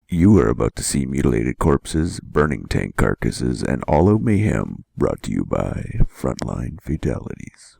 You are about to see mutilated corpses, burning tank carcasses, and all out mayhem, brought to you by Frontline Fatalities.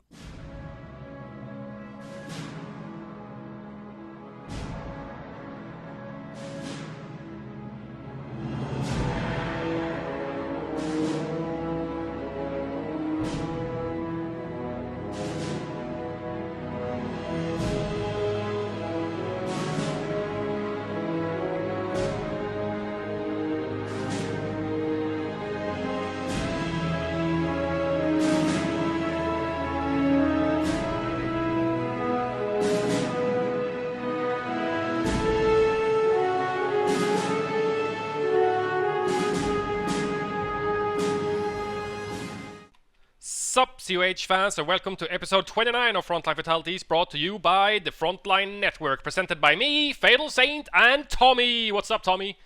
Sup, COH fans, and welcome to episode 29 of Frontline Fatalities, brought to you by the Frontline Network, presented by me, FatalSaint, and Tommy. What's up, Tommy?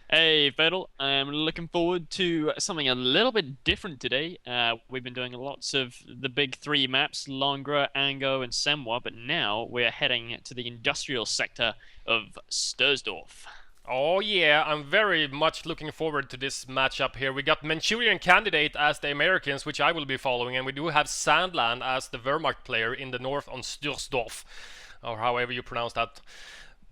Hey, Fatal. I'm looking forward to something a little bit different today. We've been doing lots of the big three maps, Langres, Angot, and Semwa, but now we're heading to the industrial sector of Stursdorf. Oh yeah, I'm very much looking forward to this matchup here. We got ManchurianCandidate as the Americans, which I will be following, and we do have Sandland as the Wehrmacht player in the north on Stursdorf, or however you pronounce that.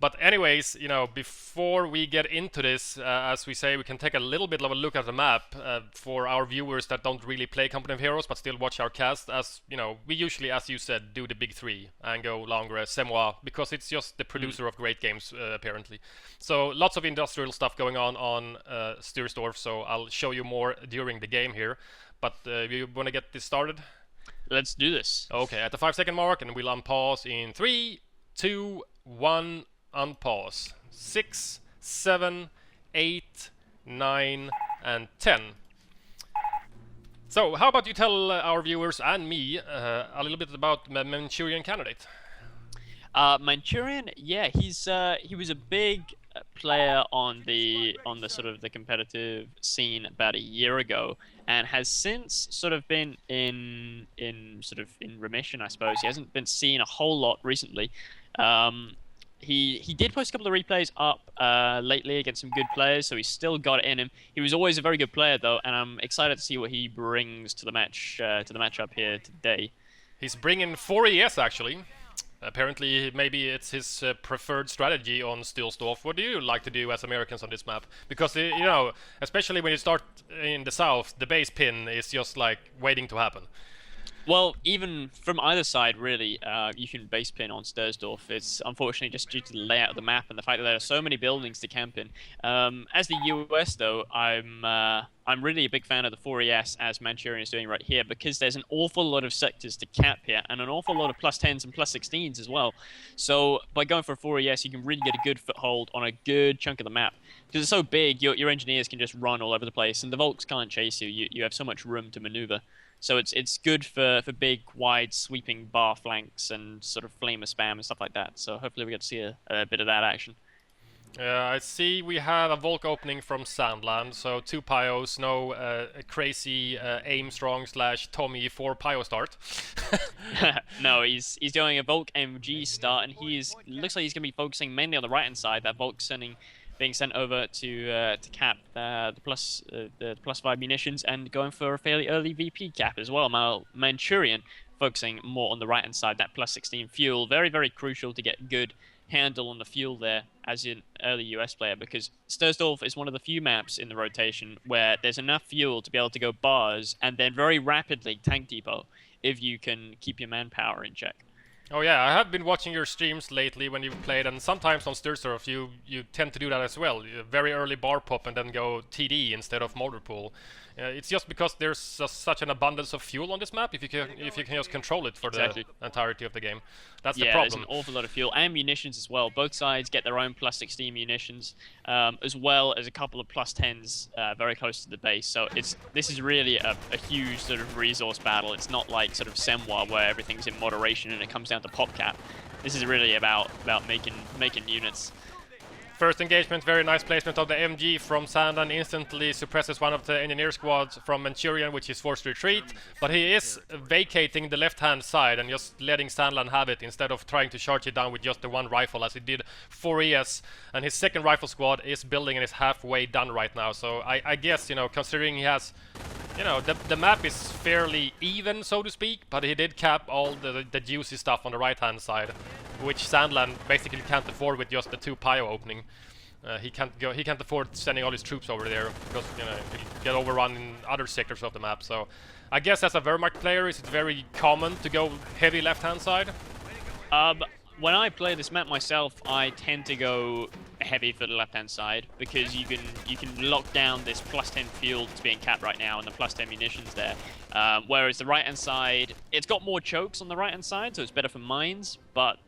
But anyways, before we get into this, as we say, we can take a little bit of a look at the map for our viewers that don't really play Company of Heroes but still watch our cast. As we usually, as you said, do the big three: Angot, Langres, Semwa, because it's just the producer of great games, apparently. So lots of industrial stuff going on Stursdorf, so I'll show you more during the game here. But you want to get this started? Let's do this. Okay, at the 5-second mark, and we'll unpause in 3, 2, 1... Unpause. 6, 7, 8, 9, and 10. So, how about you tell our viewers and me a little bit about ManchurianCandidate? Manchurian, yeah, he was a big player on the sort of the competitive scene about a year ago, and has since sort of been in remission, I suppose. He hasn't been seen a whole lot recently. He did post a couple of replays up lately against some good players, so he's still got it in him. He was always a very good player, though, and I'm excited to see what he brings to the matchup here today. He's bringing 4 ES, actually. Apparently, maybe it's his preferred strategy on Stursdorf. What do you like to do as Americans on this map? Because, especially when you start in the south, the base pin is just like waiting to happen. Well, even from either side, really, you can base pin on Stursdorf. It's unfortunately just due to the layout of the map and the fact that there are so many buildings to camp in. As the US, though, I'm really a big fan of the 4ES as Manchurian is doing right here, because there's an awful lot of sectors to cap here and an awful lot of +10s and +16s as well. So by going for a 4ES, you can really get a good foothold on a good chunk of the map. Because it's so big, your engineers can just run all over the place, and the Volks can't chase you. You have so much room to maneuver. So it's good for big, wide, sweeping bar flanks and sort of flamer spam and stuff like that. So hopefully we get to see a bit of that action. I see we have a Volk opening from Sandland, so 2 Pyos, no crazy aim strong / Tommy for Pyo start. No, he's doing a Volk MG start, and looks like he's going to be focusing mainly on the right-hand side. That Volk being sent over to cap the +5 munitions and going for a fairly early VP cap as well. Manchurian focusing more on the right hand side, that +16 fuel, very, very crucial to get good handle on the fuel there as an early US player, because Stursdorf is one of the few maps in the rotation where there's enough fuel to be able to go bars and then very rapidly tank depot if you can keep your manpower in check. Oh yeah, I have been watching your streams lately when you've played, and sometimes on Stursdorf you tend to do that as well. Very early bar pop and then go TD instead of motor pool. It's just because there's such an abundance of fuel on this map. If you can just control it for the entirety of the game, that's the problem. Yeah, there's an awful lot of fuel and munitions as well. Both sides get their own +16 munitions, as well as a couple of +10s very close to the base. So this is really a huge sort of resource battle. It's not like sort of Semwa where everything's in moderation and it comes down to pop cap. This is really about making units. First engagement, very nice placement of the MG from Sandland, instantly suppresses one of the engineer squads from Manchurian, which is forced to retreat, but he is vacating the left-hand side and just letting Sandland have it instead of trying to charge it down with just the one rifle as he did for ES, and his second rifle squad is building and is halfway done right now, so I guess, you know, considering he has, you know, the map is fairly even, so to speak, but he did cap all the juicy stuff on the right-hand side, which Sandland basically can't afford with just the 2 Pio opening. He can't afford sending all his troops over there because, you know, he'll get overrun in other sectors of the map. So I guess as a Wehrmacht player, it's very common to go heavy left-hand side. When I play this map myself, I tend to go heavy for the left-hand side because you can lock down this +10 fuel that's being capped right now and the +10 munitions there. Whereas the right-hand side, it's got more chokes on the right-hand side, so it's better for mines, but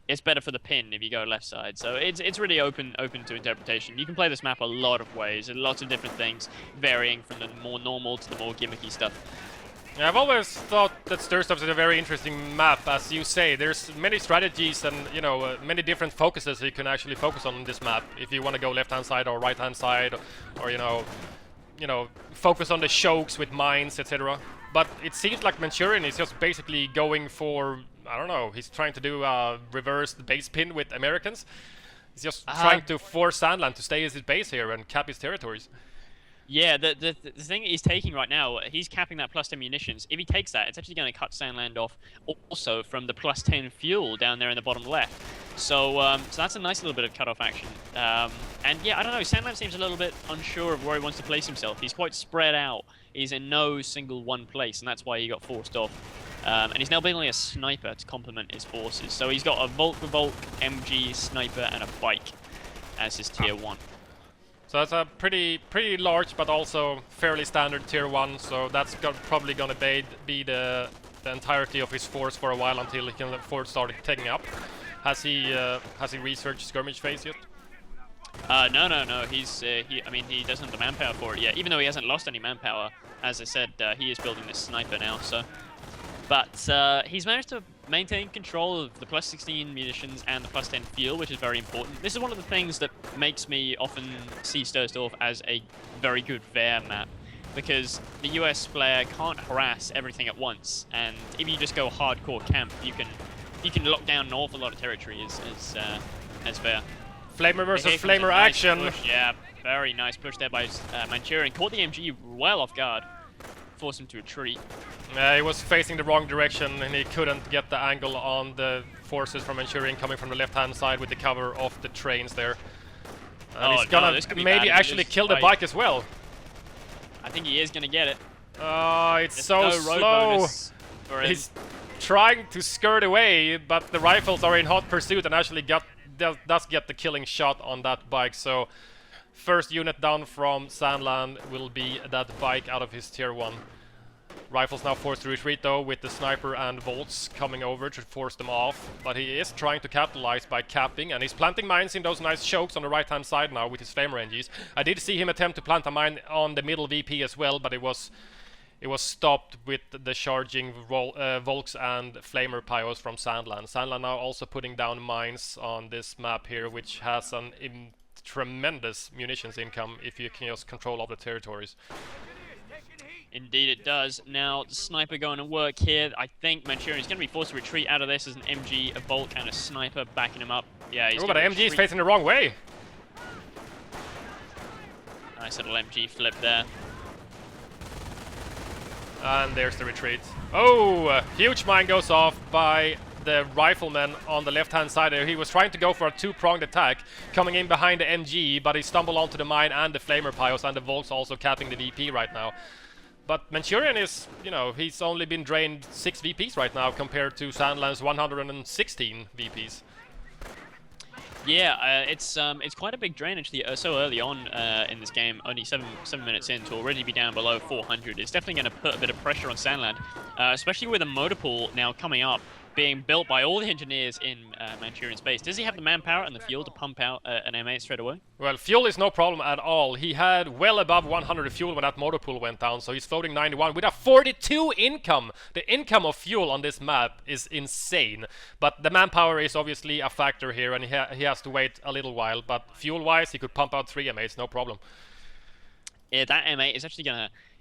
it's better for the pin if you go left side. So it's really open to interpretation. You can play this map a lot of ways, lots of different things, varying from the more normal to the more gimmicky stuff. Yeah, I've always thought that Sturstov is a very interesting map, as you say. There's many strategies and, you know, many different focuses you can actually focus on this map. If you want to go left-hand side or right-hand side, or you know, focus on the chokes with mines, etc. But it seems like Manchurian is just basically going for, I don't know, he's trying to do a reversed base pin with Americans. He's just trying to force Sandland to stay as his base here and cap his territories. Yeah, the thing he's taking right now, he's capping that +10 munitions. If he takes that, it's actually going to cut Sandland off also from the +10 fuel down there in the bottom left. So so that's a nice little bit of cut-off action. And yeah, I don't know, Sandland seems a little bit unsure of where he wants to place himself. He's quite spread out. He's in no single one place, and that's why he got forced off. And he's now building a sniper to complement his forces. So he's got a Volk, MG, sniper, and a bike as his tier 1. So that's a pretty large, but also fairly standard tier 1. So that's probably gonna be the entirety of his force for a while until he can afford start taking up. Has he researched skirmish phase yet? No. He doesn't have the manpower for it yet. Even though he hasn't lost any manpower, as I said, he is building this sniper now. So, but he's managed to maintain control of the +16 munitions and the +10 fuel, which is very important. This is one of the things that makes me often see Sturstov as a very good Wehr map, because the US player can't harass everything at once, and if you just go hardcore camp, you can lock down an awful lot of territory as Wehr. Flamer versus Flamer action. Push. Yeah, very nice push there by Manchurian. Caught the MG well off guard. Forced him to retreat. Yeah, he was facing the wrong direction and he couldn't get the angle on the forces from Manchurian coming from the left-hand side with the cover of the trains there. And he's gonna maybe actually kill the bike as well. I think he is gonna get it. Oh, it's so slow. He's trying to skirt away, but the rifles are in hot pursuit and actually does get the killing shot on that bike. So first unit down from Sandland will be that bike out of his tier 1. Rifles now forced to retreat though, with the sniper and bolts coming over to force them off. But he is trying to capitalize by capping, and he's planting mines in those nice chokes on the right-hand side now with his Flamer NGs. I did see him attempt to plant a mine on the middle VP as well, but it was stopped with the charging Volks and Flamer Pios from Sandland. Sandland now also putting down mines on this map here, which has an tremendous munitions income if you can just control all the territories. Indeed it does. Now the sniper going to work here. I think Manchurian is going to be forced to retreat out of this as an MG, a Volk, and a sniper backing him up. Yeah, he's but the MG is facing the wrong way. Nice little MG flip there. And there's the retreat. Oh, a huge mine goes off by the rifleman on the left-hand side there. He was trying to go for a two-pronged attack, coming in behind the MG, but he stumbled onto the mine and the Flamer Pios, and the Volks also capping the VP right now. But Manchurian is, you know, he's only been drained 6 VPs right now compared to Sandland's 116 VPs. Yeah, it's quite a big drain actually so early on in this game, only 7 minutes in, to already be down below 400. It's definitely going to put a bit of pressure on Sandland, especially with a motor pool now coming up, being built by all the engineers in Manchurian space. Does he have the manpower and the fuel to pump out an M8 straight away? Well, fuel is no problem at all. He had well above 100 fuel when that motor pool went down, so he's floating 91 with a 42 income. The income of fuel on this map is insane. But the manpower is obviously a factor here, and he has to wait a little while. But fuel-wise, he could pump out 3 M8s, no problem. Yeah, that M8 is actually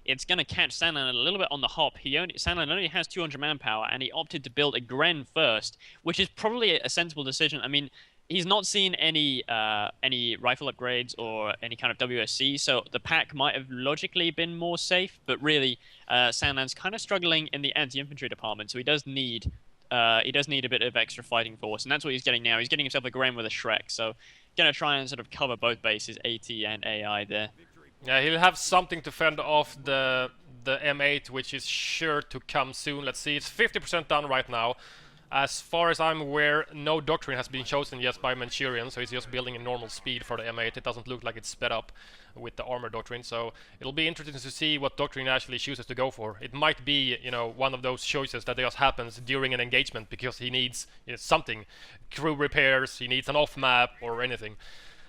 it's gonna catch Sandland a little bit on the hop. Sandland only has 200 manpower, and he opted to build a Gren first, which is probably a sensible decision. I mean, he's not seen any rifle upgrades or any kind of WSC, so the pack might have logically been more safe. But really, Sandland's kind of struggling in the anti-infantry department, so he does need a bit of extra fighting force, and that's what he's getting now. He's getting himself a Gren with a Shrek, so gonna try and sort of cover both bases, AT and AI there. Yeah, he'll have something to fend off the M8, which is sure to come soon. Let's see, it's 50% done right now. As far as I'm aware, no doctrine has been chosen yet by Manchurian, so he's just building a normal speed for the M8. It doesn't look like it's sped up with the armor doctrine, so it'll be interesting to see what doctrine actually chooses to go for. It might be, you know, one of those choices that just happens during an engagement because he needs, you know, something, crew repairs, he needs an off map or anything.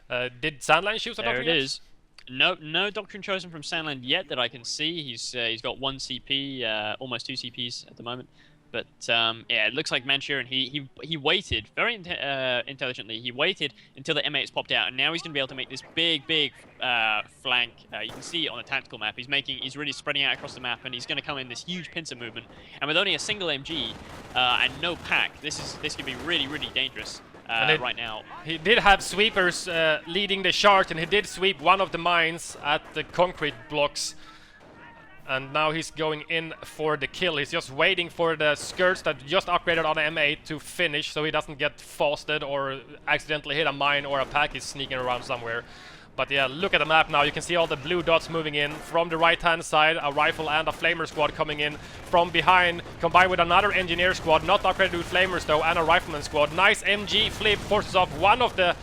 Did Sandland choose a doctrine? There it is. No doctrine chosen from Sandland yet that I can see. He's got 1 CP, almost 2 CPs at the moment. But yeah, it looks like Manchurian. He waited very intelligently. He waited until the M8s popped out, and now he's going to be able to make this big flank. You can see it on the tactical map. He's really spreading out across the map, and he's going to come in this huge pincer movement. And with only a single MG and no pack, this could be really dangerous. Right now. He did have sweepers leading the charge, and he did sweep one of the mines at the concrete blocks. And now he's going in for the kill. He's just waiting for the skirts that just upgraded on the M8 to finish, so he doesn't get frosted or accidentally hit a mine or a pack is sneaking around somewhere. But yeah, look at the map now. You can see all the blue dots moving in. From the right-hand side, a rifle and a flamer squad coming in. From behind, combined with another engineer squad, not upgraded with flamers though, and a rifleman squad. Nice MG flip forces off one of the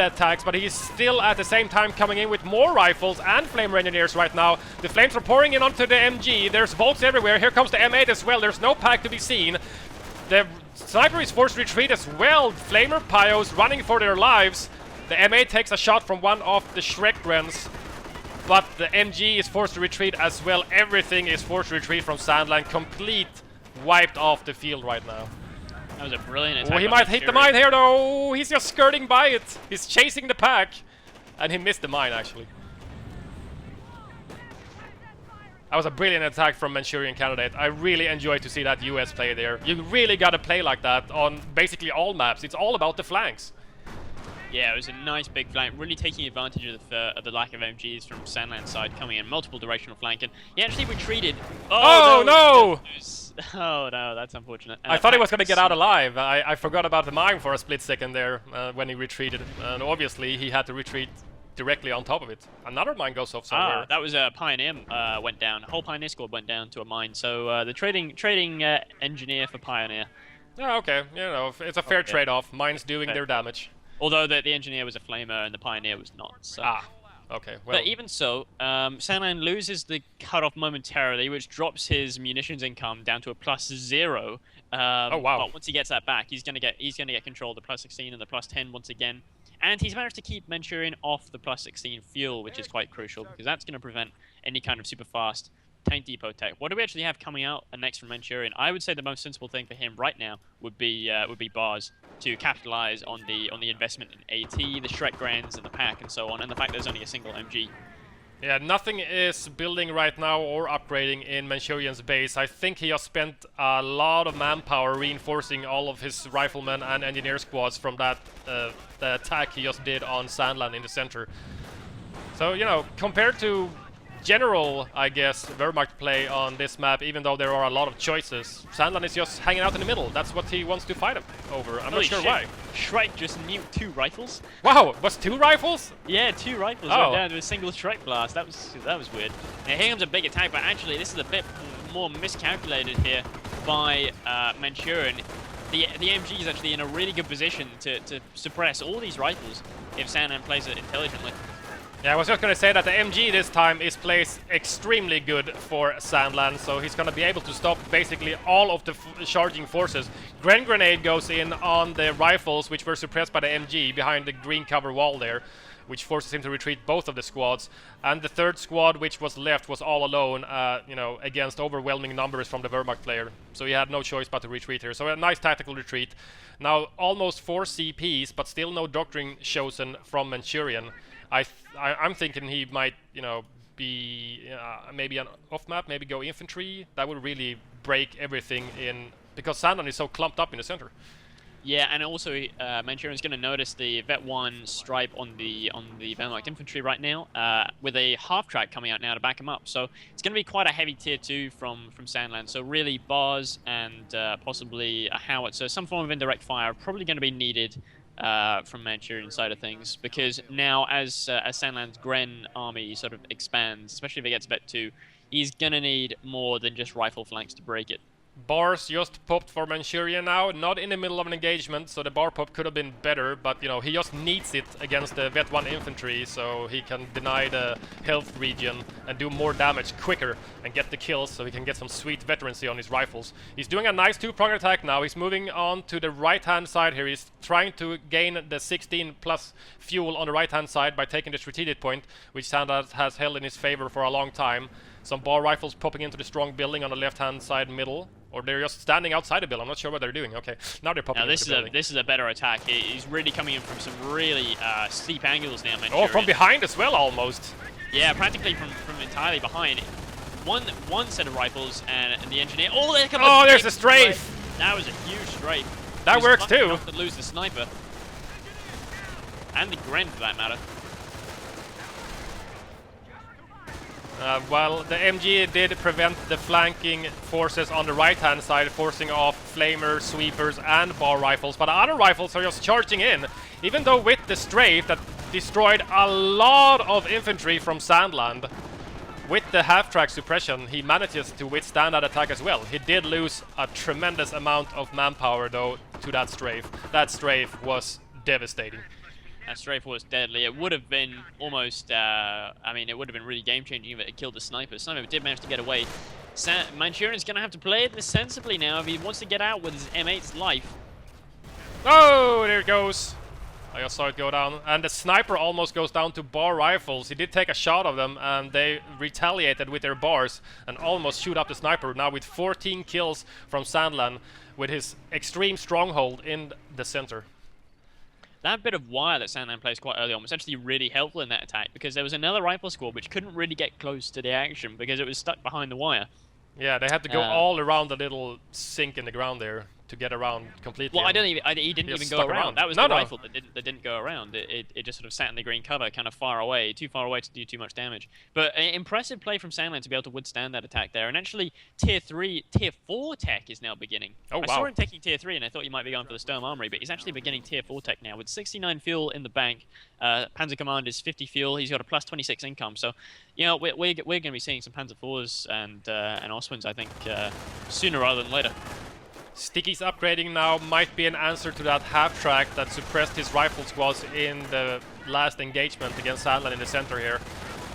attacks, but he's still at the same time coming in with more rifles and flamer engineers right now. The flames are pouring in onto the MG. There's volts everywhere. Here comes the M8 as well. There's no pack to be seen. The sniper is forced to retreat as well. Flamer Pyos running for their lives. The M8 takes a shot from one of the Shrek Grens, but the MG is forced to retreat as well. Everything is forced to retreat from Sandland. Complete wiped off the field right now. That was a brilliant attack. Oh, he might hit the mine here though. He's just skirting by it. He's chasing the pack, and he missed the mine actually. That was a brilliant attack from ManchurianCandidate. I really enjoyed to see that US play there. You really gotta play like that on basically all maps. It's all about the flanks. Yeah, it was a nice big flank, really taking advantage of the lack of MGs from Sandland's side, coming in multiple directional flank, and he actually retreated. Oh no! Oh no, that's unfortunate. I thought he was going to get out alive. I forgot about the mine for a split second there when he retreated, and obviously he had to retreat directly on top of it. Another mine goes off somewhere. That was a Pioneer went down. A whole Pioneer squad went down to a mine. So the trading engineer for Pioneer. Yeah, okay. You know, it's a fair trade-off. Mines doing their damage. Although the engineer was a flamer and the Pioneer was not. So. Okay, well. But even so, Sandland loses the cutoff momentarily, which drops his munitions income down to a +0. Oh wow! But once he gets that back, he's gonna get control of the +16 and the +10 once again. And he's managed to keep Manchurian off the +16 fuel, which is quite crucial because that's going to prevent any kind of super fast tank depot tech. What do we actually have coming out next from Manchurian? I would say the most sensible thing for him right now would be bars to capitalize on the investment in AT, the Shrek Grens, and the pack, and so on, and the fact there's only a single MG. Yeah, nothing is building right now or upgrading in Manchurian's base. I think he has spent a lot of manpower reinforcing all of his riflemen and engineer squads from that the attack he just did on Sandland in the center. So, you know, compared to general, I guess, Wehrmacht play on this map, even though there are a lot of choices, Sandland is just hanging out in the middle. That's what he wants to fight him over. I'm not sure why. Shrek just nuked 2 rifles. Wow, was 2 rifles? Yeah, 2 rifles went down to a single Shrek blast. That was weird. Now here comes a big attack, but actually this is a bit more miscalculated here by Manchurian. The MG is actually in a really good position to suppress all these rifles if Sandland plays it intelligently. Yeah, I was just going to say that the MG this time is placed extremely good for Sandland, so he's going to be able to stop basically all of the charging forces. Grenade goes in on the rifles, which were suppressed by the MG behind the green cover wall there, which forces him to retreat both of the squads. And the third squad, which was left, was all alone, you know, against overwhelming numbers from the Wehrmacht player. So he had no choice but to retreat here. So a nice tactical retreat. Now almost 4 CPs, but still no doctrine chosen from Manchurian. I'm thinking he might, you know, be maybe an off map, maybe go infantry. That would really break everything in, because Sandland is so clumped up in the center. Yeah, and also Manchurian's going to notice the Vet 1 stripe on the Wehrmacht infantry right now, with a half track coming out now to back him up. So it's going to be quite a heavy tier 2 from Sandland. So really bars and possibly a howitzer, some form of indirect fire, are probably going to be needed from Manchurian side of things, because now as Sandland's Gren army sort of expands, especially if it gets Vet 2, he's gonna need more than just rifle flanks to break it. Bars just popped for Manchurian now, not in the middle of an engagement, so the bar pop could have been better, but you know, he just needs it against the Vet 1 infantry, so he can deny the health region and do more damage quicker and get the kills, so he can get some sweet veterancy on his rifles. He's doing a nice 2-pronged attack now. He's moving on to the right hand side here. He's trying to gain the 16 plus fuel on the right hand side by taking the strategic point, which Sandland has held in his favor for a long time. Some bar rifles popping into the strong building on the left hand side middle. Or they're just standing outside the building. I'm not sure what they're doing. Okay, now they're popping into the building. This is a better attack. He's really coming in from some really steep angles now, Manchurian. Oh, from behind as well, almost. Yeah, practically from entirely behind. One set of rifles and the engineer. Oh, there comes oh, there's a strafe. That was a huge strafe. That works too. Enough to lose the sniper and the Gren for that matter. Well, the MG did prevent the flanking forces on the right-hand side, forcing off flamers, sweepers, and bar rifles. But the other rifles are just charging in, even though with the strafe that destroyed a lot of infantry from Sandland. With the half-track suppression, he manages to withstand that attack as well. He did lose a tremendous amount of manpower, though, to that strafe. That strafe was devastating. That strafe was deadly. It would have been almost, I mean, it would have been really game-changing if it had killed the sniper. Sniper did manage to get away. Manchurian's going to have to play this sensibly now if he wants to get out with his M8's life. Oh, there it goes. I just saw it go down. And the sniper almost goes down to bar rifles. He did take a shot of them, and they retaliated with their bars and almost shoot up the sniper. Now with 14 kills from Sandland with his extreme stronghold in the center. That bit of wire that Sandland plays quite early on was actually really helpful in that attack, because there was another rifle squad which couldn't really get close to the action because it was stuck behind the wire. Yeah, they had to go all around the little sink in the ground there to get around completely. Well, he didn't even go around. That was the rifle that didn't go around. It just sort of sat in the green cover, kind of too far away to do too much damage. But impressive play from Sandland to be able to withstand that attack there. And actually, tier 4 tech is now beginning. Oh, wow. I saw him taking tier 3, and I thought he might be going for the Sturm Armory, but he's actually beginning tier 4 tech now with 69 fuel in the bank. Panzer Command is 50 fuel. He's got a plus 26 income. So, you know, we're going to be seeing some Panzer 4s and Oswins, I think, sooner rather than later. Sticky's upgrading now might be an answer to that half-track that suppressed his rifle squads in the last engagement against Sandland in the center here.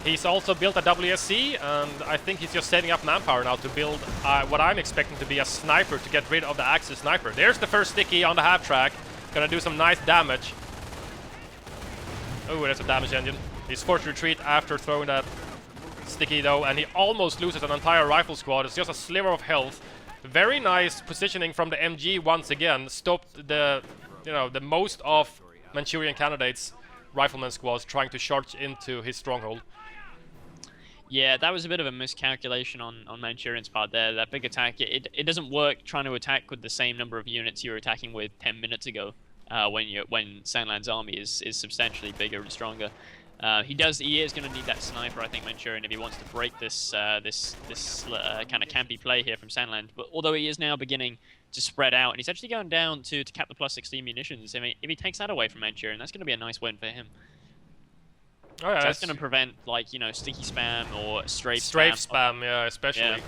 He's also built a WSC, and I think he's just setting up manpower now to build what I'm expecting to be a sniper to get rid of the Axis sniper. There's the first Sticky on the half-track. Gonna do some nice damage. Oh, there's a damage engine. He's forced to retreat after throwing that Sticky though, and he almost loses an entire rifle squad. It's just a sliver of health. Very nice positioning from the MG once again. Stopped the, you know, the most of ManchurianCandidate's rifleman squads trying to charge into his stronghold. Yeah, that was a bit of a miscalculation on Manchurian's part there. That big attack, it doesn't work trying to attack with the same number of units you were attacking with 10 minutes ago, when Sandland's army is substantially bigger and stronger. He is going to need that sniper, I think, Manchurian, if he wants to break this kind of campy play here from Sandland. But although he is now beginning to spread out, and he's actually going down to cap the plus 16 munitions. I mean, if he takes that away from Manchurian, that's going to be a nice win for him. Oh, yeah, so that's going to prevent, like, you know, sticky spam or strafe spam, yeah, especially. Yeah.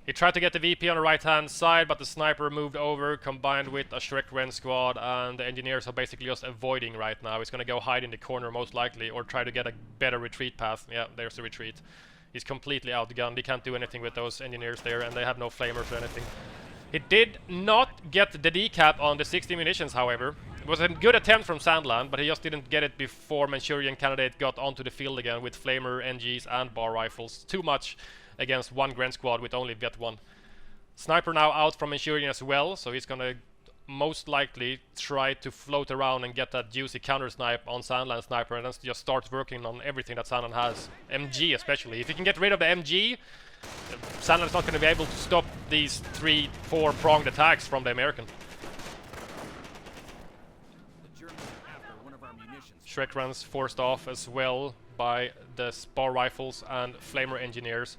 He tried to get the VP on the right-hand side, but the sniper moved over, combined with a Shrek Ren squad, and the engineers are basically just avoiding right now. He's gonna go hide in the corner most likely, or try to get a better retreat path. Yeah, there's the retreat. He's completely outgunned. He can't do anything with those engineers there, and they have no flamers or anything. He did not get the decap on the 60 munitions, however. It was a good attempt from Sandland, but he just didn't get it before ManchurianCandidate got onto the field again with flamer, NGs, and bar rifles. Too much against one Gren squad with only Vet 1. Sniper now out from Manchurian as well, so he's gonna most likely try to float around and get that juicy counter snipe on Sandland sniper, and then just start working on everything that Sandland has. MG especially. If you can get rid of the MG, Sandland's not gonna be able to stop these 3-4 pronged attacks from the American. Shrek runs forced off as well by the spar rifles and flamer engineers.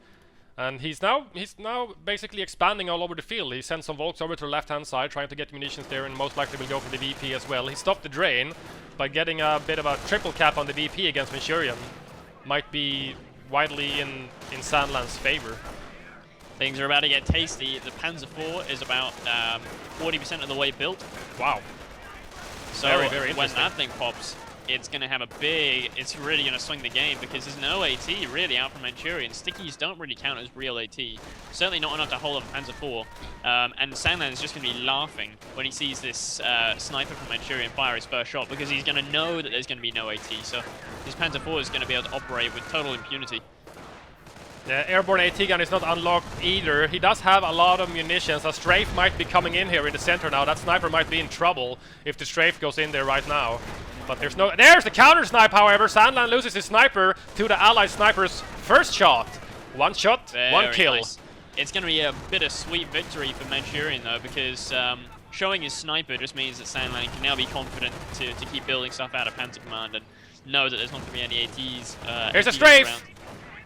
And he's now basically expanding all over the field. He sends some Volks over to the left-hand side, trying to get munitions there, and most likely will go for the VP as well. He stopped the drain by getting a bit of a triple cap on the VP against Manchurian. Might be widely in Sandland's favor. Things are about to get tasty. The Panzer IV is about 40% of the way built. Wow. So very when interesting. that thing pops, it's going to have a big, it's really going to swing the game, because there's no AT really out from Manchurian. Stickies don't really count as real AT. Certainly not enough to hold up Panzer IV. And Sandland is just going to be laughing when he sees this sniper from Manchurian fire his first shot, because he's going to know that there's going to be no AT. So his Panzer IV is going to be able to operate with total impunity. The airborne AT gun is not unlocked either. He does have a lot of munitions. A strafe might be coming in here in the center now. That sniper might be in trouble if the strafe goes in there right now. But there's the counter snipe, however. Sandland loses his sniper to the allied sniper's first shot. One shot, one kill. Nice. It's going to be a bittersweet victory for Manchurian, though, because showing his sniper just means that Sandland can now be confident to keep building stuff out of Panzer Command and know that there's not going to be any ATs. Here's a strafe!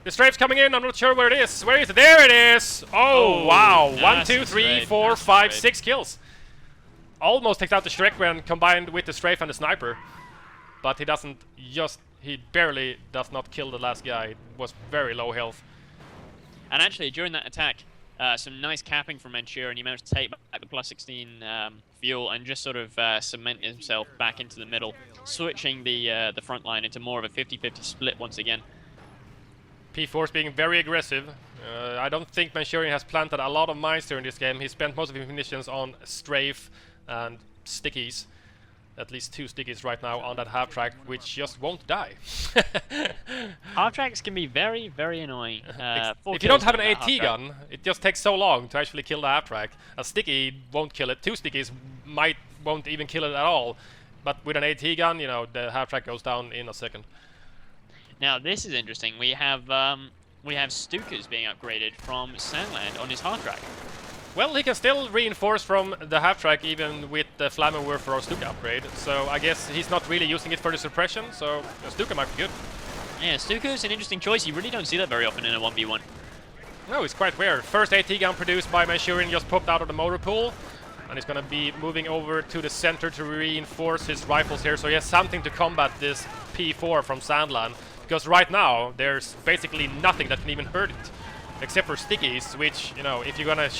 The strafe's coming in. I'm not sure where it is. Where is it? There it is! Oh, wow. 1, 2, 3, 4, 5, 6 kills. Almost takes out the Shrek when combined with the strafe and the sniper. But he doesn't he barely does not kill the last guy. It was very low health. And actually, during that attack, some nice capping from Manchurian. He managed to take back the plus 16 fuel and just sort of cement himself back into the middle, switching the front line into more of a 50-50 split once again. P4 is being very aggressive. I don't think Manchurian has planted a lot of mines during this game. He spent most of his munitions on strafe and stickies. At least 2 stickies right now on that half-track, which just won't die. Half-tracks can be very, very annoying. If you don't have an AT gun, it just takes so long to actually kill the half-track. A sticky won't kill it. 2 stickies won't even kill it at all. But with an AT gun, you know, the half-track goes down in a second. Now this is interesting. We have Stukas being upgraded from Sandland on his half-track. Well, he can still reinforce from the half-track even with the Flammenwerfer or Stuka upgrade, so I guess he's not really using it for the suppression, so Stuka might be good. Yeah, Stuka is an interesting choice. You really don't see that very often in a 1v1. No, it's quite weird. First AT gun produced by Manchurian just popped out of the motor pool, and he's gonna be moving over to the center to reinforce his rifles here, so he has something to combat this P4 from Sandland, because right now there's basically nothing that can even hurt it. Except for stickies, which, you know, if you're gonna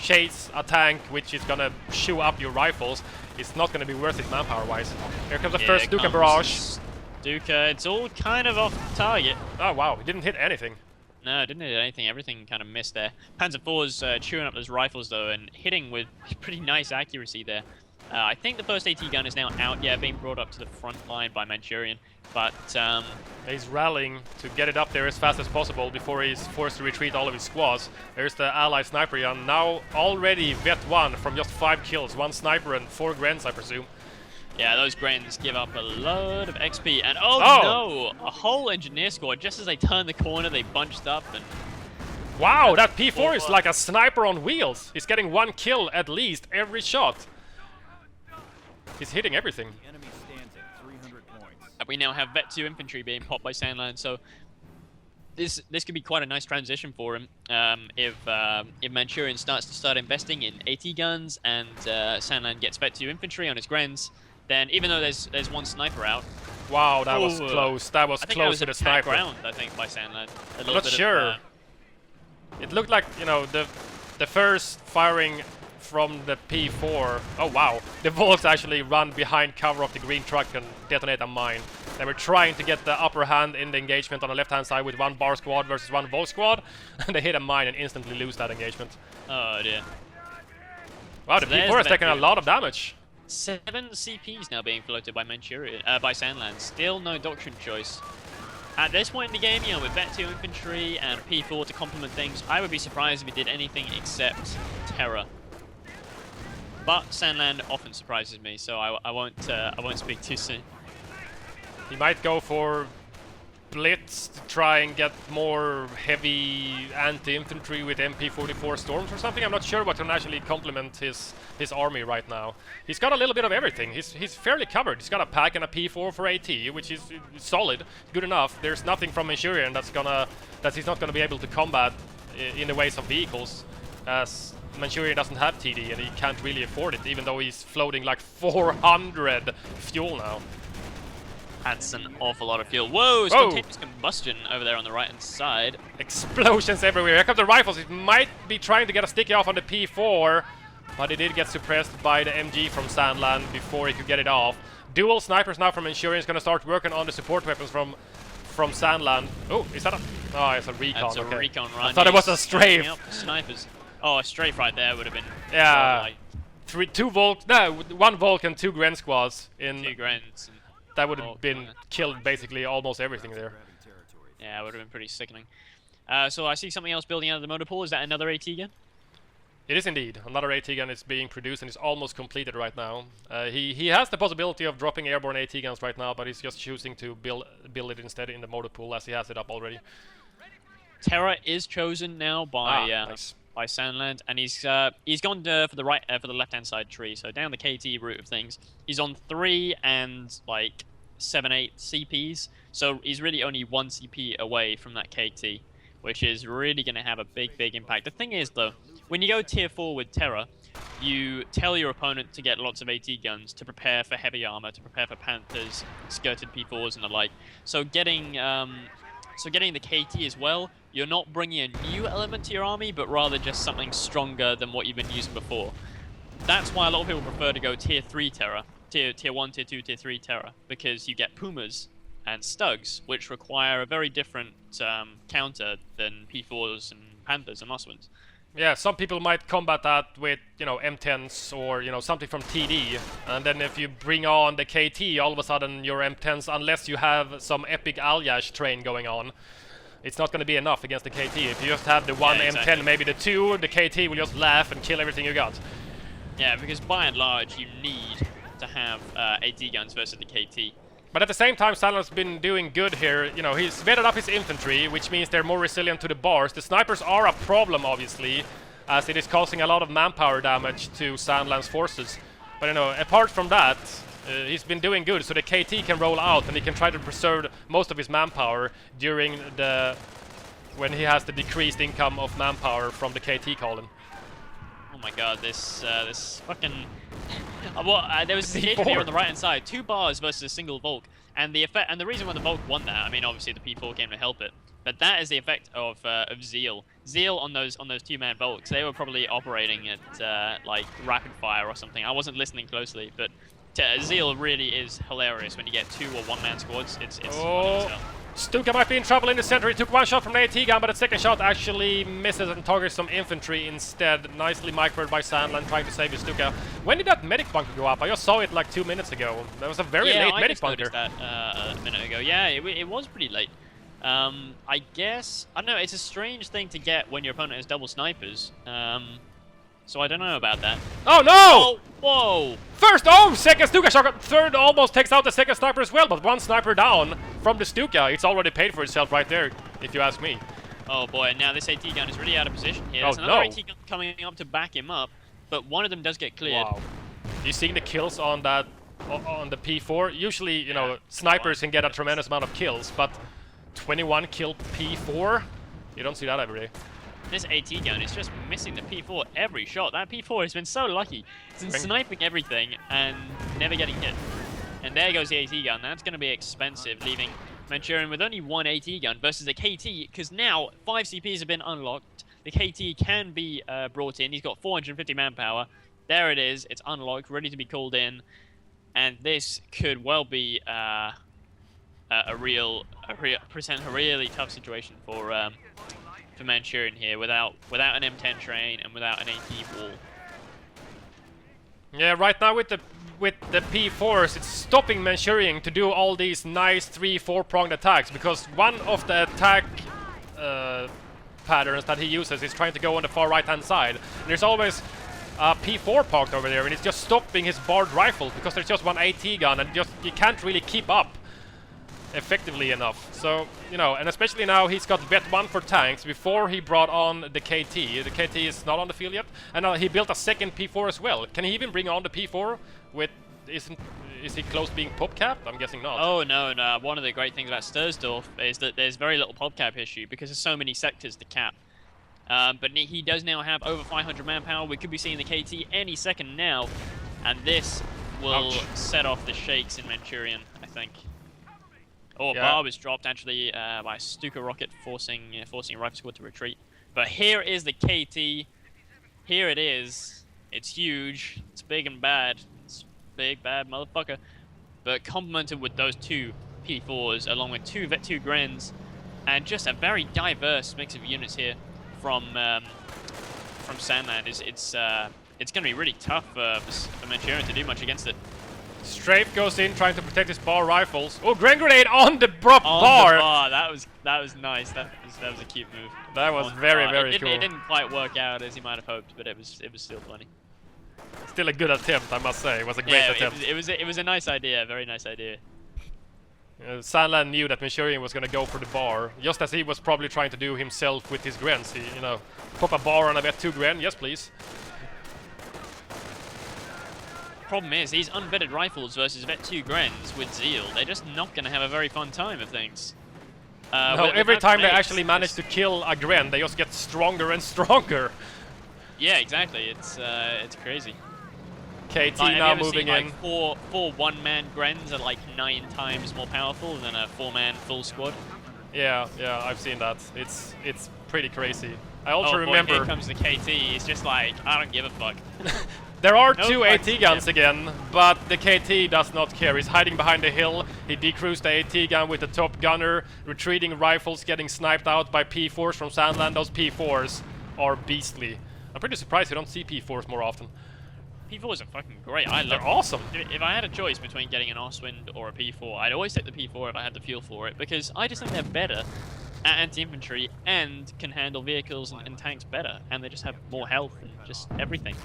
chase a tank which is gonna chew up your rifles, it's not gonna be worth it manpower-wise. Here comes the first Stuka barrage. Stuka, it's all kind of off target. Oh wow, he didn't hit anything. No, didn't hit anything. Everything kind of missed there. Panzer IV's chewing up those rifles though, and hitting with pretty nice accuracy there. I think the first AT gun is now out, yeah, being brought up to the front line by Manchurian. But he's rallying to get it up there as fast as possible before he's forced to retreat all of his squads. There's the allied sniper gun, now already vet 1 from just 5 kills. 1 sniper and 4 Grens, I presume. Yeah, those Grens give up a load of XP. And oh no, a whole engineer squad. Just as they turned the corner, they bunched up and... Wow, that P4 is like a sniper on wheels. He's getting 1 kill at least every shot. He's hitting everything. We now have Vet 2 infantry being popped by Sandland, so this could be quite a nice transition for him if Manchurian starts to investing in AT guns and Sandland gets Vet 2 infantry on his Grens. Then even though there's 1 sniper out. Wow, that was close. That was close to the sniper. Round, I think, by Sandland. I'm not sure. It looked like, you know, the the first firing from the P4. Oh wow, the Volks actually run behind cover of the green truck and detonate a mine. They were trying to get the upper hand in the engagement on the left-hand side with one bar squad versus one Volk squad, and they hit a mine and instantly lose that engagement. Oh dear. Wow, the P4 has taken a lot of damage. 7 CPs now being floated by Manchurian, by Sandland. Still no doctrine choice. At this point in the game, you know, with Vet 2 infantry and P4 to complement things, I would be surprised if he did anything except terror. But Sandland often surprises me, so I won't speak too soon. He might go for Blitz to try and get more heavy anti-infantry with MP44 Storms or something. I'm not sure what can actually complement his army right now. He's got a little bit of everything. He's fairly covered. He's got a pack and a P4 for AT, which is solid, good enough. There's nothing from Manchurian that he's not gonna be able to combat in the ways of vehicles, as Manchurian doesn't have TD and he can't really afford it, even though he's floating like 400 fuel now. That's an awful lot of fuel. Whoa, spontaneous combustion over there on the right-hand side. Explosions everywhere. Here come the rifles. He might be trying to get a sticky off on the P4, but he did get suppressed by the MG from Sandland before he could get it off. Dual snipers now from Manchurian is going to start working on the support weapons from Sandland. Oh, is that a... Oh, it's a recon. That's okay. a recon run. I thought it was a strafe. Snipers. Oh, a strafe right there would have been... Yeah. One Volk and 2 Gren squads in... 2 Grens. That would have been killed basically almost everything there. Yeah, it would have been pretty sickening. So I see something else building out of the motor pool. Is that another AT gun? It is indeed. Another AT gun is being produced and is almost completed right now. He has the possibility of dropping airborne AT guns right now, but he's just choosing to build it instead in the motor pool as he has it up already. Terra is chosen now by nice. by Sandland, and he's gone for the left-hand side tree, so down the KT route of things. He's on 3 and like 7-8 CPs, so he's really only 1 CP away from that KT, which is really going to have a big impact. The thing is though, when you go tier 4 with Terra, you tell your opponent to get lots of AT guns, to prepare for heavy armor, to prepare for Panthers, skirted P4s and the like. So getting the KT as well, you're not bringing a new element to your army, but rather just something stronger than what you've been using before. That's why a lot of people prefer to go tier 3 Terra, tier 1, tier 2, tier 3 Terra, because you get Pumas and Stugs, which require a very different counter than P4s and Panthers and Muswins. Yeah, some people might combat that with, you know, M10s or, you know, something from TD. And then if you bring on the KT, all of a sudden your M10s, unless you have some epic Alyash train going on, it's not going to be enough against the KT. If you just have the one M10, maybe the 2, the KT will just laugh and kill everything you got. Yeah, because by and large, you need to have AT guns versus the KT. But at the same time, Sandland's been doing good here. You know, he's vetted up his infantry, which means they're more resilient to the bars. The snipers are a problem, obviously, as it is causing a lot of manpower damage to Sandland's forces. But, you know, apart from that, he's been doing good, so the KT can roll out and he can try to preserve most of his manpower during when he has the decreased income of manpower from the KT column. Oh my god, this fucking... there was a engagement here on the right-hand side, 2 bars versus a single Volk, and the effect, and the reason why the Volk won that, I mean, obviously the P4 came to help it, but that is the effect of Zeal. Zeal on those 2-man Volks, they were probably operating at like rapid fire or something. I wasn't listening closely, but Zeal really is hilarious when you get 2 or 1-man squads. It's funny as hell. Stuka might be in trouble in the center. He took 1 shot from the AT gun, but the second shot actually misses and targets some infantry instead. Nicely microed by Sandland, trying to save his Stuka. When did that medic bunker go up? I just saw it like 2 minutes ago. That was a very late medic bunker. Yeah, I just noticed that a minute ago. Yeah, it was pretty late. I guess, I don't know, it's a strange thing to get when your opponent has double snipers. So I don't know about that. Oh no! Oh, whoa! First, second Stuka shot. Third almost takes out the second sniper as well, but 1 sniper down from the Stuka. It's already paid for itself right there, if you ask me. Oh boy, now this AT gun is really out of position here. There's another AT gun coming up to back him up, but one of them does get cleared. Wow. You seeing the kills on that, on the P4? Usually, you know, snipers can get a tremendous amount of kills, but 21 kill P4? You don't see that every day. This AT gun is just missing the P4 every shot. That P4 has been so lucky. It's been sniping everything and never getting hit. And there goes the AT gun. That's going to be expensive, leaving Manchurian with only 1 AT gun versus a KT, because now 5 CPs have been unlocked. the KT can be brought in. He's got 450 manpower. There it is. It's unlocked, ready to be called in, and this could well be present a really tough situation for Manchurian here without an M10 train and without an AT wall. Yeah, right now with the P4s, it's stopping Manchurian to do all these nice 3-4 pronged attacks, because one of the attack patterns that he uses is trying to go on the far right hand side. And there's always a P4 parked over there, and it's just stopping his barred rifle because there's just one AT gun, and just you can't really keep up effectively enough. So, you know, and especially now he's got Vet 1 for tanks. Before he brought on the KT. The KT is not on the field yet, and now he built a second P4 as well. Can he even bring on the P4 with... Is he close to being pop capped? I'm guessing not. Oh no. One of the great things about Stursdorf is that there's very little pop cap issue because there's so many sectors to cap. But he does now have over 500 manpower. We could be seeing the KT any second now, and this will set off the shakes in Manchurian, I think. Oh, yeah. Bar was dropped actually by a Stuka rocket, forcing a rifle squad to retreat. But here is the KT. Here it is. It's huge. It's big and bad. It's big, bad motherfucker. But complemented with those two P4s, along with two Vet 2 Grens, and just a very diverse mix of units here from Sandland. It's going to be really tough for Manchurian to do much against it. Strafe goes in trying to protect his bar rifles. Oh, Gren grenade on the bar! The bar. That was nice. That was a cute move. That was very cool. It didn't quite work out as he might have hoped, but it was still funny. Still a good attempt, I must say. It was a great attempt. It was a nice idea, very nice idea. Sandland knew that Manchurian was going to go for the bar, just as he was probably trying to do himself with his Grens. He, you know, pop a bar on a Vet 2 Gren, yes please. Problem is, these unvetted rifles versus Vet 2 Grens with Zeal, they're just not going to have a very fun time of things. No, every time they actually manage to kill a Gren, they just get stronger and stronger. Yeah, exactly. It's crazy. KT now moving in. Four one-man Grens are like 9 times more powerful than a 4-man full squad. Yeah, I've seen that. It's pretty crazy. I also remember. Here comes the KT. It's just like, I don't give a fuck. There are two AT guns again, but the KT does not care. He's hiding behind the hill. He decrews the AT gun with the top gunner. Retreating rifles getting sniped out by P4s from Sandland. Those P4s are beastly. I'm pretty surprised you don't see P4s more often. P4s are fucking great. They're awesome. If I had a choice between getting an Oswind or a P4, I'd always take the P4 if I had the fuel for it, because I just think they're better at anti-infantry and can handle vehicles and tanks better, and they just have more health and just everything.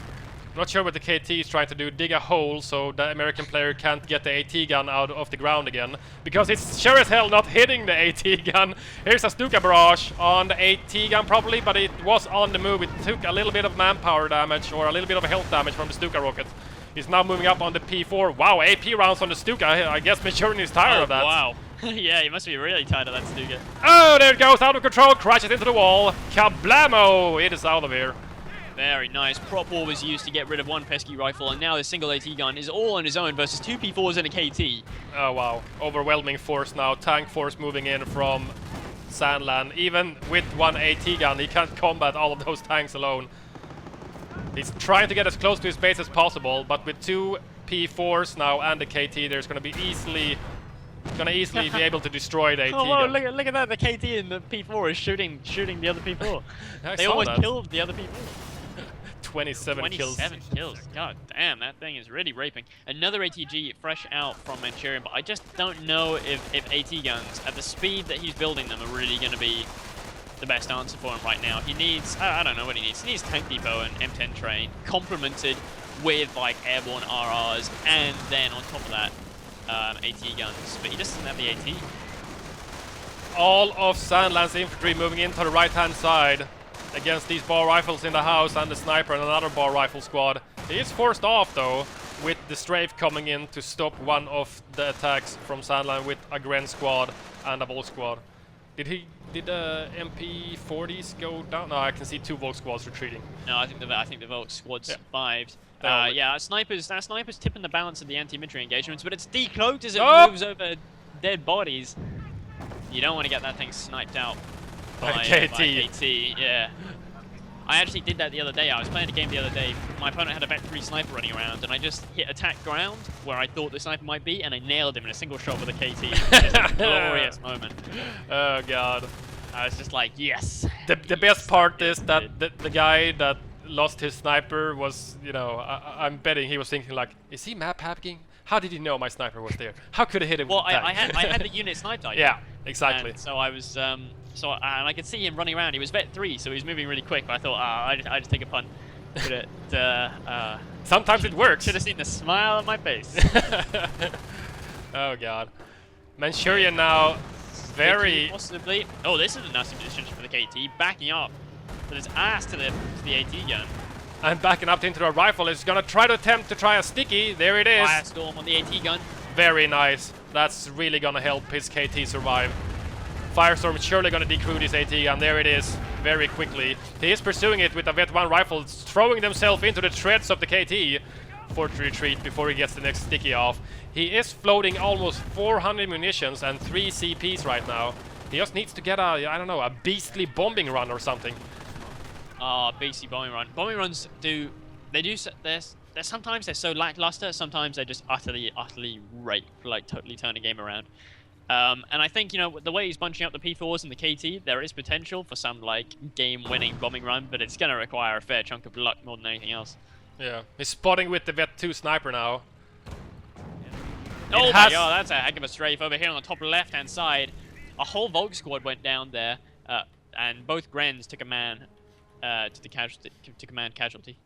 Not sure what the KT is trying to do. Dig a hole so the American player can't get the AT gun out of the ground again, because it's sure as hell not hitting the AT gun. Here's a Stuka barrage on the AT gun probably, but it was on the move. It took a little bit of manpower damage or a little bit of health damage from the Stuka rocket. He's now moving up on the P4. Wow, AP rounds on the Stuka. I guess Manchurian is tired of that. Wow. Yeah, he must be really tired of that Stuka. Oh, there it goes, out of control, crashes into the wall. Kablamo! It is out of here. Very nice. Prop wall was used to get rid of one pesky rifle, and now the single AT gun is all on his own versus 2 P4s and a KT. Oh wow, overwhelming force now. Tank force moving in from Sandland. Even with one AT gun, he can't combat all of those tanks alone. He's trying to get as close to his base as possible, but with 2 P4s now and the KT, there's going to be easily be able to destroy the AT Oh, wow, gun. look at that. The KT and the P4 is shooting the other P4. I They saw almost that. killed the other P4. 27 kills. 27 kills. God damn, that thing is really raping. Another ATG fresh out from Manchurian, but I just don't know if AT guns, at the speed that he's building them, are really going to be the best answer for him right now. He needs, I don't know what he needs. He needs Tank Depot and M10 train, complemented with like airborne RRs, and then on top of that, AT guns. But he just doesn't have the AT. All of Sandland's infantry moving into the right-hand side against these bar rifles in the house and the sniper and another bar rifle squad. He is forced off though, with the strafe coming in to stop one of the attacks from Sandland with a Gren squad and a Volk squad. Did the MP40s go down? No, I can see 2 Volk squads retreating. No, I think the Volk squad survived. Yeah, that sniper's tipping the balance of the anti-infantry engagements, but it's decloaked as it Oh! moves over dead bodies. You don't want to get that thing sniped out by KT. KT, yeah. I actually did that the other day. I was playing a game the other day. My opponent had a Vet 3 sniper running around, and I just hit attack ground where I thought the sniper might be, and I nailed him in a single shot with a KT. It's a glorious moment. Oh god. I was just like, yes. The best part is that the guy that lost his sniper was, you know, I'm betting he was thinking like, is he map hacking? How did he know my sniper was there? How could I hit him? Well, with I had the unit sniped. Yeah, exactly. And so I was, and I could see him running around. He was Vet 3, so he was moving really quick. But I thought, I just take a punt. But sometimes it works. Should have seen the smile on my face. Oh god. Manchurian now, very. Possibly. Oh, this is a nasty position for the KT, backing up with his ass to the AT gun. And backing up into the rifle. Is gonna try to attempt to try a sticky. There it is. Firestorm on the AT gun. Very nice. That's really gonna help his KT survive. Firestorm is surely gonna decrew this AT gun. There it is. Very quickly. He is pursuing it with a Vet 1 rifle, throwing themselves into the treads of the KT for to retreat before he gets the next sticky off. He is floating almost 400 munitions and 3 CPs right now. He just needs to get a, I don't know, a beastly bombing run or something. BC bombing run. Bombing runs they're sometimes they're so lackluster, sometimes they're just utterly rape, like totally turn a game around. And I think, you know, the way he's bunching up the P4s and the KT, there is potential for some like game-winning bombing run, but it's gonna require a fair chunk of luck more than anything else. Yeah, he's spotting with the Vet 2 sniper now. Oh my god, that's a heck of a strafe over here on the top left-hand side. A whole Volk squad went down there, and both Grens took a man to command casualty.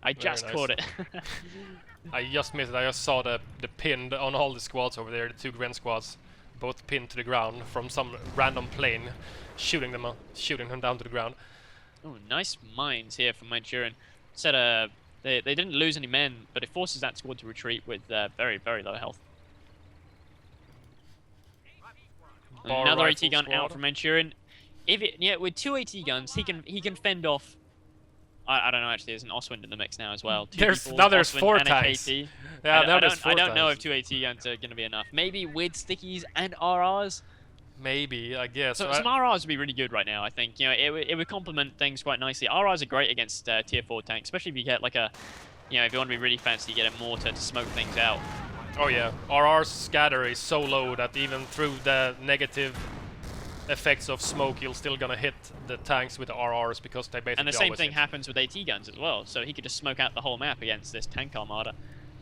I just caught it. I just missed it. I just saw the pin on all the squads over there, the 2 Gren squads, both pinned to the ground from some random plane, shooting them down to the ground. Oh, nice mines here from Manchurian. Said they didn't lose any men, but it forces that squad to retreat with very low health. Another AT gun out from Manchurian. With 2 AT guns, he can fend off. I don't know, actually, there's an Oswind in the mix now as well. There's 4 tanks. Yeah, I don't know if 2 AT guns are going to be enough. Maybe with stickies and RRs. Maybe, I guess. So some RRs would be really good right now, I think. You know, it would complement things quite nicely. RRs are great against tier 4 tanks, especially if you get like a, you know, if you want to be really fancy, you get a mortar to smoke things out. Oh yeah, RR's scatter is so low that even through the negative effects of smoke, you're still gonna hit the tanks with the RRs because they basically. And the same thing happens with AT guns as well. So he could just smoke out the whole map against this tank armada,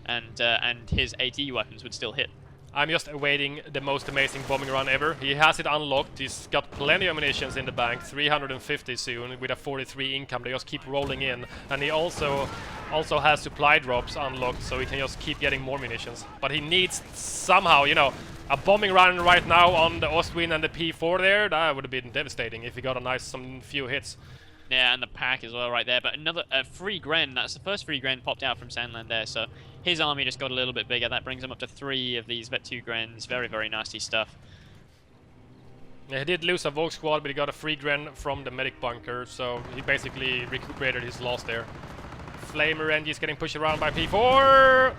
and his AT weapons would still hit. I'm just awaiting the most amazing bombing run ever. He has it unlocked. He's got plenty of munitions in the bank, 350 soon, with a 43 income. They just keep rolling in, and he also has supply drops unlocked, so he can just keep getting more munitions. But he needs somehow, you know, a bombing run right now on the Ostwind and the P4 there. That would have been devastating if he got a few hits. Yeah, and the pack as well right there. But another free Gren. That's the first free Gren popped out from Sandland there. So his army just got a little bit bigger. That brings him up to 3 of these Vet 2 Grens. Very nasty stuff. Yeah, he did lose a Volk squad, but he got a free Gren from the medic bunker. So he basically recuperated his loss there. Flamer NG is getting pushed around by P4.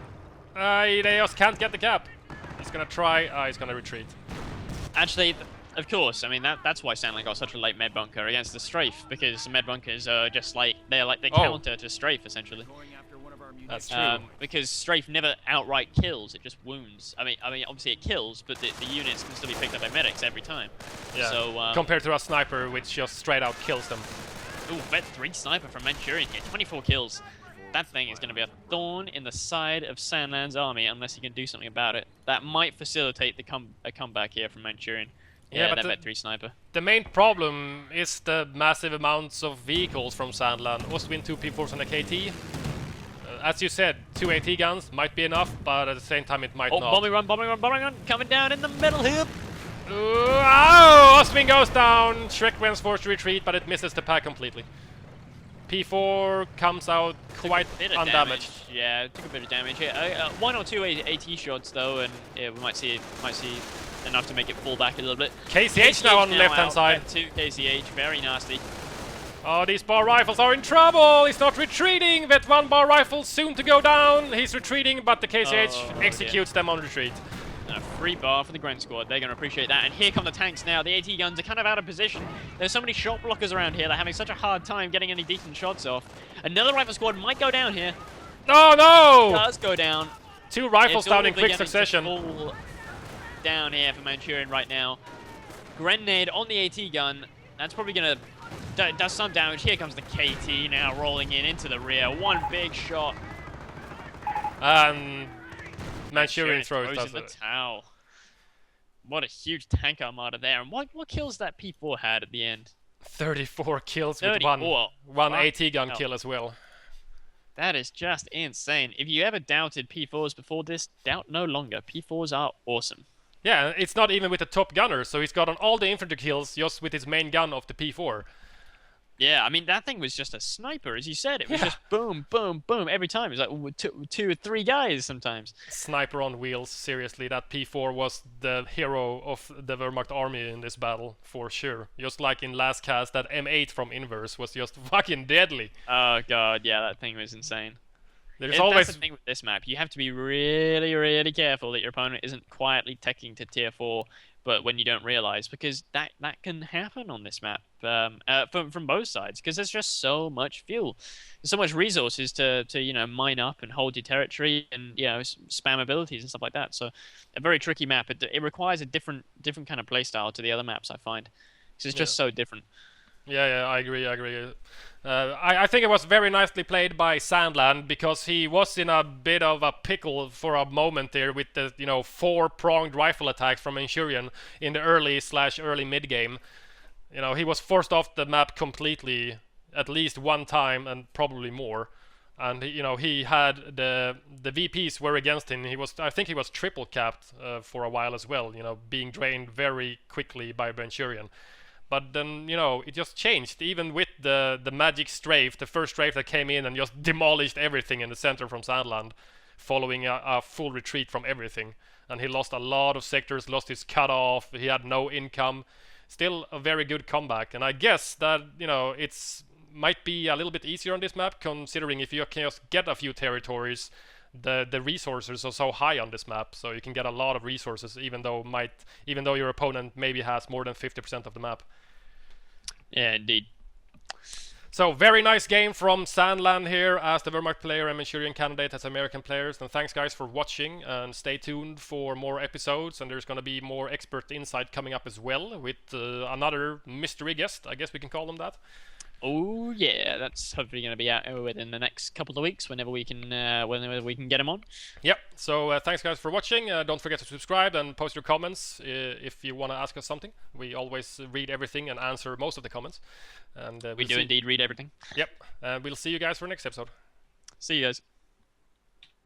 They just can't get the cap. He's gonna try. He's gonna retreat. Actually, of course. I mean that's why Sandland got such a late med bunker against the strafe, because the med bunkers are just like they're counter to strafe essentially. That's true. Because strafe never outright kills; it just wounds. I mean, obviously it kills, but the units can still be picked up by medics every time. Yeah. So compared to a sniper, which just straight out kills them. Ooh, Vet 3 sniper from Manchurian here, 24 kills. That thing is going to be a thorn in the side of Sandland's army unless he can do something about it. That might facilitate a comeback here from Manchurian. Yeah, that Vet 3 sniper. The main problem is the massive amounts of vehicles from Sandland. Ostwind 2 P4s and a KT. As you said, 2 AT guns might be enough, but at the same time it might not. Bombing run, coming down in the middle here. Ow! Ostwind goes down. Shrekwen's forced to retreat, but it misses the pack completely. P4 comes out quite undamaged. Yeah, it took a bit of damage here. 1 or 2 AT shots though, and yeah, we might see enough to make it fall back a little bit. KCH now on the left-hand side. 2 KCH, very nasty. Oh, these bar rifles are in trouble! He's not retreating! Vet 1 bar rifle soon to go down! He's retreating, but the KCH executes them on retreat. And a free bar for the Gren squad. They're going to appreciate that. And here come the tanks now. The AT guns are kind of out of position. There's so many shot blockers around here. They're having such a hard time getting any decent shots off. Another rifle squad might go down here. Oh no! Does go down. 2 rifles It's down all in quick beginning to succession. fall down here for Manchurian right now. Grenade on the AT gun. That's probably going to does some damage. Here comes the KT now rolling in into the rear. One big shot. And Manchurian throws in the towel. What a huge tank armada there. And what kills that P4 had at the end? 34 kills 34. with one Wow. AT gun kill as well. That is just insane. If you ever doubted P4s before this, doubt no longer. P4s are awesome. Yeah, it's not even with the top gunner, so he's gotten all the infantry kills just with his main gun of the P4. Yeah, I mean, that thing was just a sniper, as you said. It was just boom, boom, boom every time. It was like two or three guys sometimes. Sniper on wheels, seriously. That P4 was the hero of the Wehrmacht army in this battle, for sure. Just like in last cast, that M8 from Inverse was just fucking deadly. Oh god, yeah, that thing was insane. There's always... That's the thing with this map. You have to be really, really careful that your opponent isn't quietly teching to tier 4, but when you don't realize, because that can happen on this map from both sides, because there's just so much fuel, there's so much resources to mine up and hold your territory and spam abilities and stuff like that. So a very tricky map. It requires a different kind of playstyle to the other maps, I find, because it's just so different. Yeah, I agree. I think it was very nicely played by Sandland, because he was in a bit of a pickle for a moment there with the 4-pronged rifle attacks from Manchurian in the early mid game. He was forced off the map completely at least one time and probably more. And he had the VPs were against him. I think he was triple capped for a while as well. Being drained very quickly by Manchurian. But then, it just changed, even with the magic strafe, the first strafe that came in and just demolished everything in the center from Sandland, following a full retreat from everything. And he lost a lot of sectors, lost his cutoff, he had no income. Still a very good comeback. And I guess that, it's might be a little bit easier on this map, considering if you can just get a few territories, the resources are so high on this map, so you can get a lot of resources, even though your opponent maybe has more than 50% of the map. Yeah, indeed. So very nice game from Sandland here as the Wehrmacht player and ManchurianCandidate as American players. And thanks guys for watching, and stay tuned for more episodes, and there's going to be more expert insight coming up as well with another mystery guest, I guess we can call them that. Oh yeah, that's hopefully going to be out within the next couple of weeks, whenever we can get him on. Yep. So thanks guys for watching. Don't forget to subscribe and post your comments if you want to ask us something. We always read everything and answer most of the comments. And we do indeed read everything. Yep. We'll see you guys for next episode. See you guys.